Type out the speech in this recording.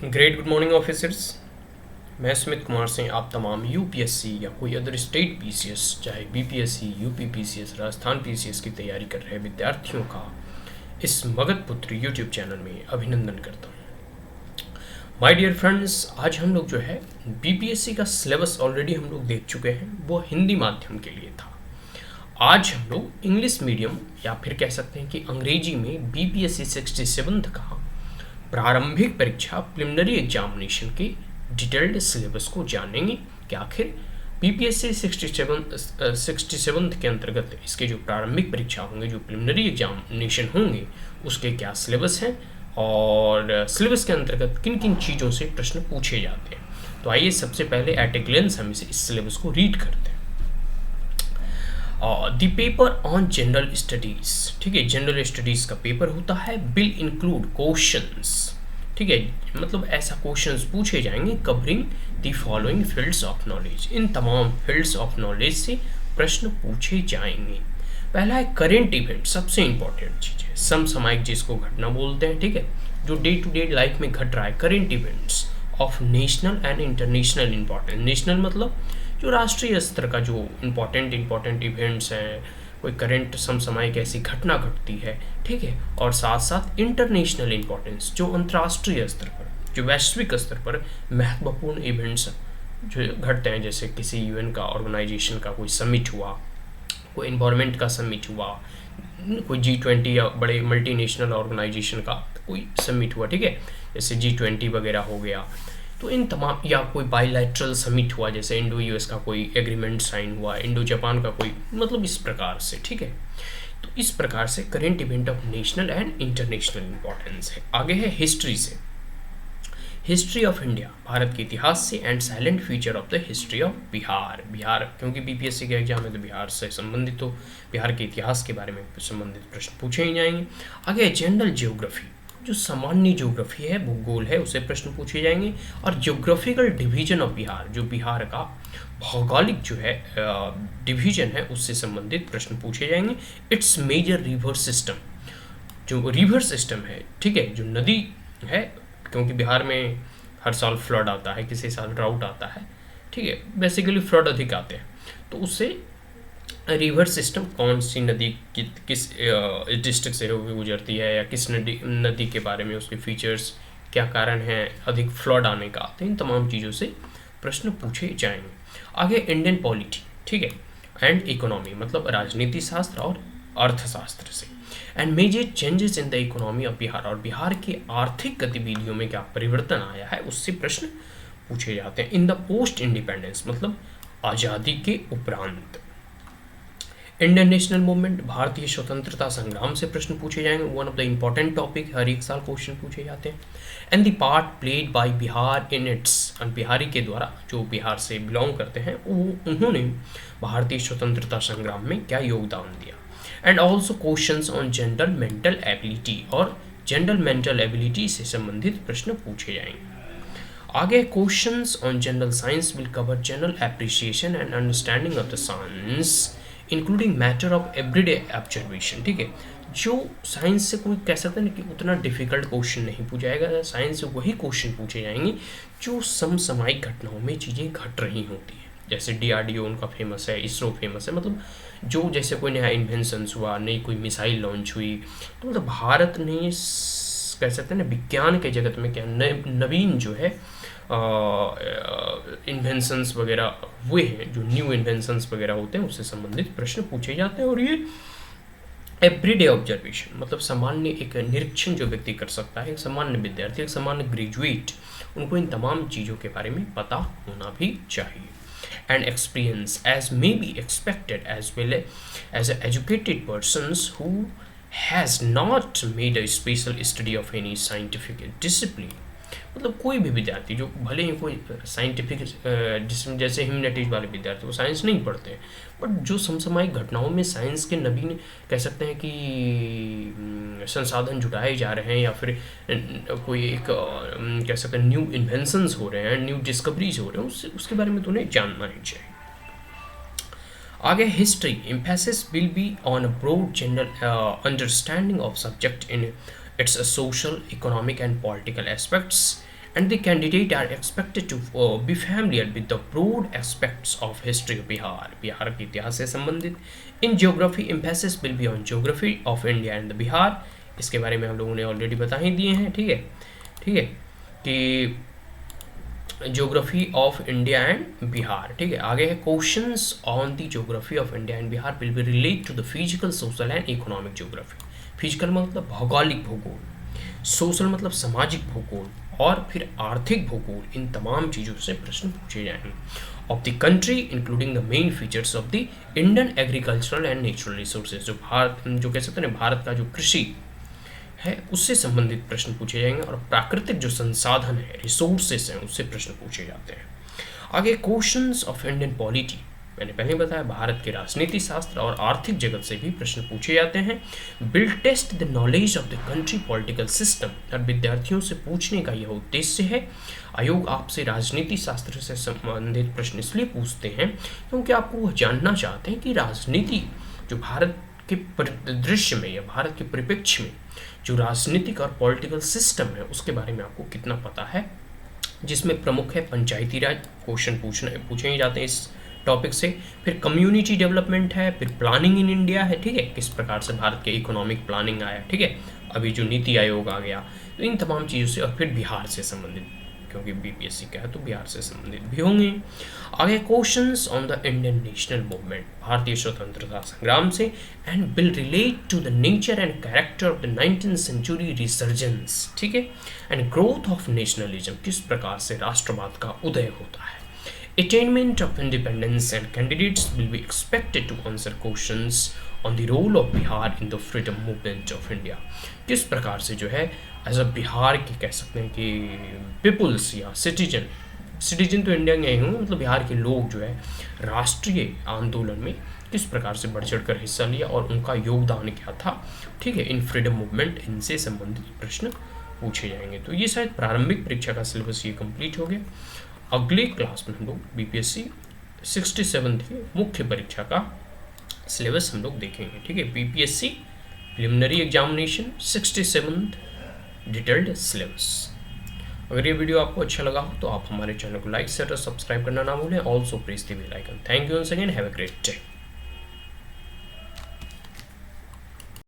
Great good morning officers. मैं स्मित कुमार सिंह आप तमाम यूपीएससी या कोई अदर स्टेट पीसीएस चाहे BPSC UP PCS Rajasthan PCS की तैयारी कर रहे विद्यार्थियों का इस मगध पुत्र यूट्यूब चैनल में अभिनंदन करता हूँ। माय डियर फ्रेंड्स, आज हम लोग जो है बीपीएससी का सिलेबस ऑलरेडी हम लोग देख चुके हैं, वो हिंदी माध्यम के लिए था। आज हम लोग इंग्लिश मीडियम या फिर कह सकते हैं कि अंग्रेजी में बीपीएससी 67 का प्रारंभिक परीक्षा प्रिलिमिनरी एग्जामिनेशन के डिटेल्ड सिलेबस को जानेंगे कि आखिर बीपीएससी 67 के अंतर्गत इसके जो प्रारंभिक परीक्षा होंगे, जो प्रिलिमिनरी एग्जामिनेशन होंगे, उसके क्या सिलेबस हैं और सिलेबस के अंतर्गत किन किन चीज़ों से प्रश्न पूछे जाते हैं। तो आइए सबसे पहले एट ए ग्लेंस हम इस सिलेबस को रीड करते हैं। The paper on general studies, ठीक है, जनरल स्टडीज का पेपर होता है। विल इंक्लूड क्वेश्चंस, ठीक है, मतलब ऐसा क्वेश्चंस पूछे जाएंगे covering the following fields of knowledge, इन तमाम फील्ड्स ऑफ नॉलेज से प्रश्न पूछे जाएंगे। पहला है करेंट इवेंट, सबसे इंपॉर्टेंट चीज़ है, समसामयिक जिसको घटना बोलते हैं, ठीक है, जो डे टू डे लाइफ में घट रहा है। Current events of national and international importance, national मतलब जो राष्ट्रीय स्तर का जो इम्पॉर्टेंट इवेंट्स हैं, कोई करंट समसामयिक ऐसी घटना घटती है, ठीक है, और साथ साथ इंटरनेशनल इम्पॉर्टेंस जो अंतर्राष्ट्रीय स्तर पर, जो वैश्विक स्तर पर महत्वपूर्ण इवेंट्स जो घटते हैं, जैसे किसी यूएन का ऑर्गेनाइजेशन का कोई समिट हुआ, कोई इन्वायरमेंट का समिट हुआ, कोई G20 या बड़े मल्टीनेशनल ऑर्गेनाइजेशन का कोई समिट हुआ, ठीक है, जैसे G20 वगैरह हो गया। तो इन तमाम, या कोई बायलैटरल समिट हुआ, जैसे इंडो यूएस का कोई एग्रीमेंट साइन हुआ, इंडो जापान का कोई, मतलब इस प्रकार से, ठीक है। तो इस प्रकार से current event of national and international importance है। आगे है हिस्ट्री से, हिस्ट्री ऑफ इंडिया, भारत के इतिहास से, and silent feature of the history of Bihar, Bihar क्योंकि बीपीएससी का एग्जाम है तो बिहार से संबंधित, तो बिहार के इतिहास के बारे में संबंधित प्रश्न पूछे ही जाएंगे। आगे जनरल जियोग्राफी, जो सामान्य ज्योग्राफी है, भूगोल है, उसे प्रश्न पूछे जाएंगे। और ज्योग्राफिकल डिवीजन ऑफ बिहार, जो बिहार का भौगोलिक जो है डिवीजन है, उससे संबंधित प्रश्न पूछे जाएंगे। इट्स मेजर रिवर सिस्टम, जो रिवर सिस्टम है, ठीक है, जो नदी है, क्योंकि बिहार में हर साल फ्लड आता है, किसी साल ड्राउट आता है, ठीक है, बेसिकली फ्लड अधिक आते हैं, तो उससे रिवर सिस्टम कौन सी नदी किस डिस्ट्रिक्ट से होकर गुजरती है, या किस नदी के बारे में, उसके फीचर्स क्या कारण हैं अधिक फ्लड आने का, तो इन तमाम चीज़ों से प्रश्न पूछे जाएंगे। आगे इंडियन पॉलिटी, ठीक है, एंड इकोनॉमी, मतलब राजनीति शास्त्र और अर्थशास्त्र से। And major changes in the economy of Bihar, और बिहार की आर्थिक गतिविधियों में क्या परिवर्तन आया है, उससे प्रश्न पूछे जाते हैं। इन द पोस्ट इंडिपेंडेंस, मतलब आज़ादी के उपरांत। इंडियन नेशनल मूवमेंट, भारतीय स्वतंत्रता संग्राम से प्रश्न पूछे जाएंगे, one of the important topic, हर एक साल क्वेश्चन पूछे जाते हैं। And the part played by Bihar in its, Bihari के द्वारा, जो बिहार से बिलोंग करते हैं, उन्होंने भारतीय स्वतंत्रता संग्राम में क्या योगदान दिया। And also questions on general mental ability, और जनरल मेंटल एबिलिटी से संबंधित प्रश्न पूछे जाएंगे। आगे questions on general science will cover general appreciation and understanding of the science including matter of everyday observation, ठीक है, जो साइंस से कोई कह सकते हैं कि उतना डिफिकल्ट क्वेश्चन नहीं पूछा जाएगा, साइंस से वही क्वेश्चन पूछे जाएंगे जो समसामयिक घटनाओं में चीज़ें घट रही होती हैं, जैसे DRDO उनका फेमस है, इसरो फेमस है, मतलब जो जैसे कोई नया इन्वेंशंस हुआ, नई कोई मिसाइल लॉन्च हुई, तो मतलब भारत ने कह सकते हैं ना विज्ञान के जगत में क्या नवीन जो है इन्वेंशंस वगैरह हुए हैं, जो न्यू इन्वेंशंस वगैरह होते हैं, उससे संबंधित प्रश्न पूछे जाते हैं। और ये एवरीडे ऑब्जर्वेशन, मतलब सामान्य एक निरीक्षण जो व्यक्ति कर सकता है, एक सामान्य विद्यार्थी, एक सामान्य ग्रेजुएट, उनको इन तमाम चीज़ों के बारे में पता होना भी चाहिए। And experience as may be expected as well as educated persons who has not made a special study of any scientific discipline, मतलब कोई भी विद्यार्थी जो भले ही कोई साइंटिफिक जैसे ह्यूमैनिटीज वाले विद्यार्थी वो साइंस नहीं पढ़ते, बट जो समसामयिक घटनाओं में साइंस के नवीन कह सकते हैं कि संसाधन जुटाए जा रहे हैं, या फिर कोई एक कह सकते हैं न्यू इन्वेंशंस हो रहे हैं, न्यू डिस्कवरीज हो रहे हैं, उसके बारे में तो उन्हें जानना ही चाहिए। आगे history, emphasis will be on a broad general understanding of subject in its social, economic and political aspects and the candidate are expected to be familiar with the broad aspects of history of Bihar के इतिहास से संबंधित. In geography, emphasis will be on geography of India and the Bihar. इसके बारे में हम लोगों ने ऑलरेडी बता ही दिए हैं. ठीक है कि geography of India and Bihar. ठीक है, आगे है questions on the geography of India and Bihar will be relate to the physical, social and economic geography. Physical मतलब भौगोलिक भूगोल, सोशल मतलब सामाजिक भूगोल, और फिर आर्थिक भूगोल. इन तमाम चीज़ों से प्रश्न पूछे जाएंगे. Of the country including the main features of the Indian agricultural and natural resources. जो कह सकते हैं भारत का जो कृषि है उससे संबंधित प्रश्न पूछे जाएंगे, और प्राकृतिक जो संसाधन है, रिसोर्सेस हैं, उससे प्रश्न पूछे जाते हैं. आगे क्वेश्चंस ऑफ इंडियन पॉलिटी. मैंने पहले बताया भारत के राजनीति शास्त्र और आर्थिक जगत से भी प्रश्न पूछे जाते हैं. Will test the knowledge of the country political system. और विद्यार्थियों से पूछने का यह उद्देश्य है. आयोग आपसे राजनीति शास्त्र से संबंधित प्रश्न इसलिए पूछते हैं क्योंकि आपको वह जानना चाहते हैं कि राजनीति जो भारत के परिदृश्य में या भारत के परिप्रेक्ष्य में जो राजनीतिक और पॉलिटिकल सिस्टम है उसके बारे में आपको कितना पता है, जिसमें प्रमुख है पंचायती राज. क्वेश्चन पूछे ही जाते हैं इस टॉपिक से. फिर कम्युनिटी डेवलपमेंट है, फिर प्लानिंग इन इंडिया है. ठीक है, किस प्रकार से भारत के इकोनॉमिक प्लानिंग आया. ठीक है, अभी जो नीति आयोग आ गया, तो इन तमाम चीज़ों से. और फिर बिहार से संबंधित, क्योंकि बीपीएससी का है तो बिहार से संबंधित भी होंगे. आगे questions on the Indian national movement, भारतीय स्वतंत्रता संग्राम से, and will relate to the nature and character of the 19th century resurgence. ठीक है, एंड ग्रोथ ऑफ नेशनलिज्म, किस प्रकार से राष्ट्रवाद का उदय होता है. Attainment of independence, and candidates will be expected to answer questions on the role of Bihar in the freedom movement of India. किस प्रकार से जो है एज अ बिहार के कह सकते हैं कि पीपुल्स या सिटीजन तो इंडिया के ही होंगे, मतलब बिहार के लोग जो है राष्ट्रीय आंदोलन में किस प्रकार से बढ़ चढ़ कर हिस्सा लिया और उनका योगदान क्या था. ठीक है, इन फ्रीडम मूवमेंट, इनसे संबंधित प्रश्न पूछे जाएंगे. तो ये शायद प्रारंभिक परीक्षा का सिलेबस ये कंप्लीट हो गया. अगले क्लास में हम लोग बीपीएससी 67 की मुख्य परीक्षा का सिलेबस हम लोग देखेंगे. ठीक है, BPSC preliminary examination 67 detailed syllabus. अगर ये वीडियो आपको अच्छा लगा हो तो आप हमारे चैनल को लाइक, शेयर और सब्सक्राइब करना ना भूलें. Also press the bell icon. Thank you once again. Have a great day.